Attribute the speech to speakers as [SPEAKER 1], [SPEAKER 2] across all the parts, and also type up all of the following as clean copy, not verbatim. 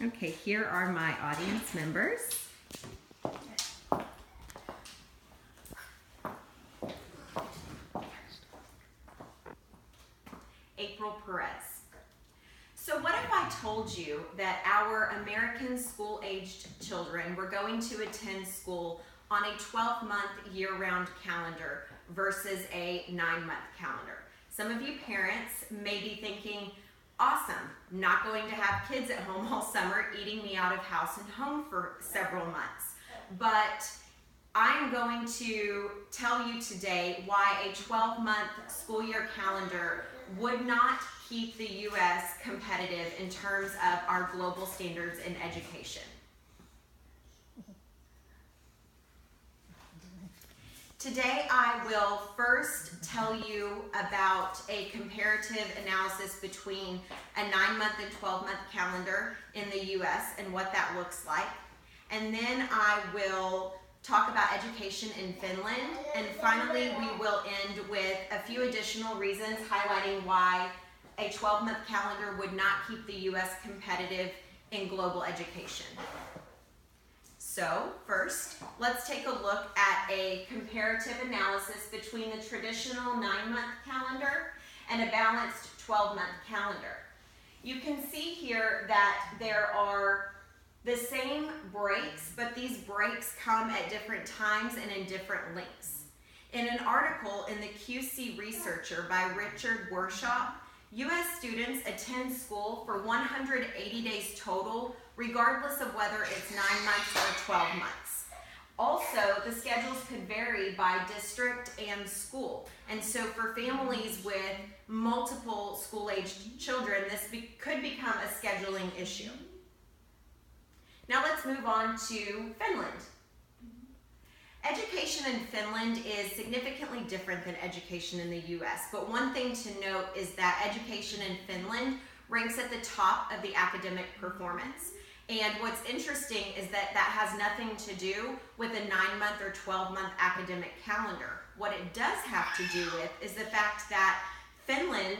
[SPEAKER 1] Okay, here are my audience members. April Perez. So what if I told you that our American school-aged children were going to attend school on a 12-month year-round calendar versus a 9-month calendar? Some of you parents may be thinking, awesome, not going to have kids at home all summer eating me out of house and home for several months. But I'm going to tell you today why a 12-month school year calendar would not keep the U.S. competitive in terms of our global standards in education. Today I will first tell you about a comparative analysis between a 9-month and 12-month calendar in the U.S. and what that looks like. And then I will talk about education in Finland. And finally, we will end with a few additional reasons highlighting why a 12-month calendar would not keep the U.S. competitive in global education. So first, let's take a look at a comparative analysis between the traditional 9-month calendar and a balanced 12-month calendar. You can see here that there are the same breaks, but these breaks come at different times and in different lengths. In an article in the QC Researcher by Richard Worshop, U.S. students attend school for 180 days total, regardless of whether it's 9 months or 12 months. Also, the schedules could vary by district and school. And so for families with multiple school-aged children, this could become a scheduling issue. Now let's move on to Finland. Education in Finland is significantly different than education in the U.S., but one thing to note is that education in Finland ranks at the top of the academic performance. And what's interesting is that that has nothing to do with a 9-month or 12-month academic calendar. What it does have to do with is the fact that Finland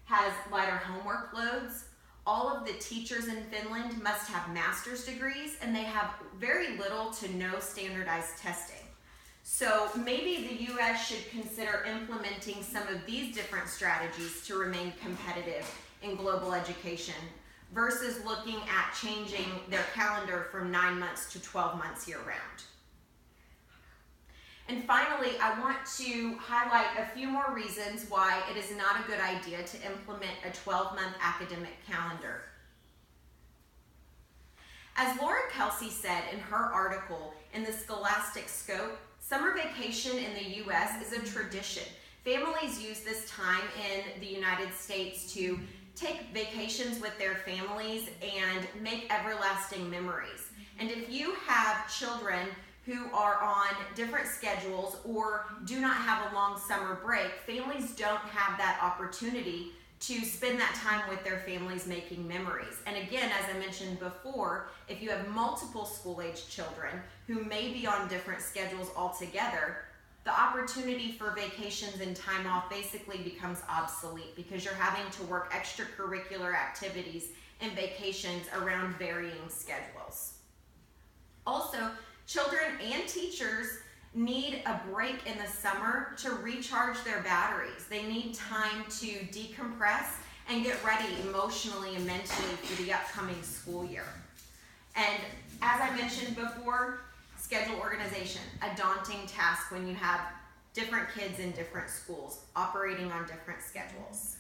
[SPEAKER 1] has lighter homework loads. All of the teachers in Finland must have master's degrees, and they have very little to no standardized testing. So maybe the U.S. should consider implementing some of these different strategies to remain competitive in global education versus looking at changing their calendar from 9 months to 12 months year-round. And finally, I want to highlight a few more reasons why it is not a good idea to implement a 12-month academic calendar. As Laura Kelsey said in her article in the Scholastic Scope, summer vacation in the U.S. is a tradition. Families use this time in the United States to take vacations with their families and make everlasting memories. And if you have children who are on different schedules or do not have a long summer break, families don't have that opportunity to spend that time with their families making memories. And again, as I mentioned before, if you have multiple school-aged children who may be on different schedules altogether, the opportunity for vacations and time off basically becomes obsolete because you're having to work extracurricular activities and vacations around varying schedules. Also, children and teachers need a break in the summer to recharge their batteries. They need time to decompress and get ready emotionally and mentally for the upcoming school year. And as I mentioned before, schedule organization, a daunting task when you have different kids in different schools operating on different schedules.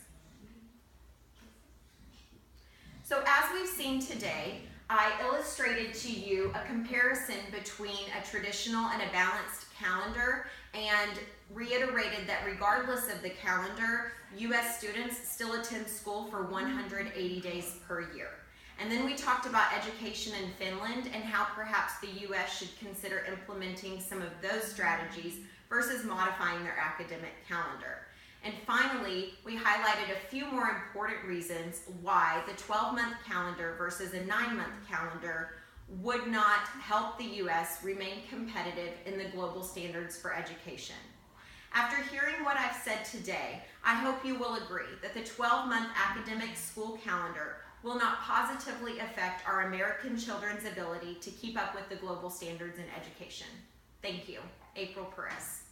[SPEAKER 1] So as we've seen today, I illustrated to you a comparison between a traditional and a balanced calendar and reiterated that regardless of the calendar, U.S. students still attend school for 180 days per year. And then we talked about education in Finland and how perhaps the U.S. should consider implementing some of those strategies versus modifying their academic calendar. And finally, we highlighted a few more important reasons why the 12-month calendar versus a 9-month calendar would not help the U.S. remain competitive in the global standards for education. After hearing what I've said today, I hope you will agree that the 12-month academic school calendar will not positively affect our American children's ability to keep up with the global standards in education. Thank you. April Perez.